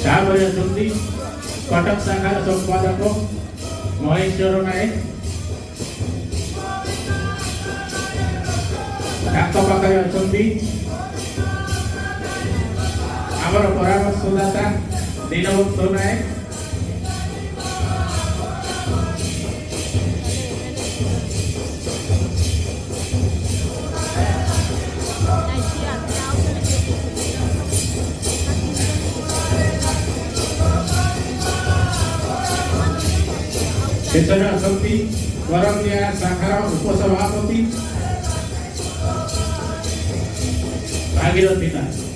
ତାପରେ ଅଛନ୍ତି କଟକ ଶାଖାର ସମ୍ପାଦକ ମହେଶ୍ୱର ନାୟକ। ତାଙ୍କ ପାଖରେ ଅଛନ୍ତି ଆମର ପରାମର୍ଶଦାତା ଦୀନବନ୍ଧୁ ନାୟକ। ଶେଷରେ ଅଛନ୍ତି କରଞ୍ଜିଆ ଶାଖାର ଉପସଭାପତି ଭାଗୀରଥୀ ନାଥ।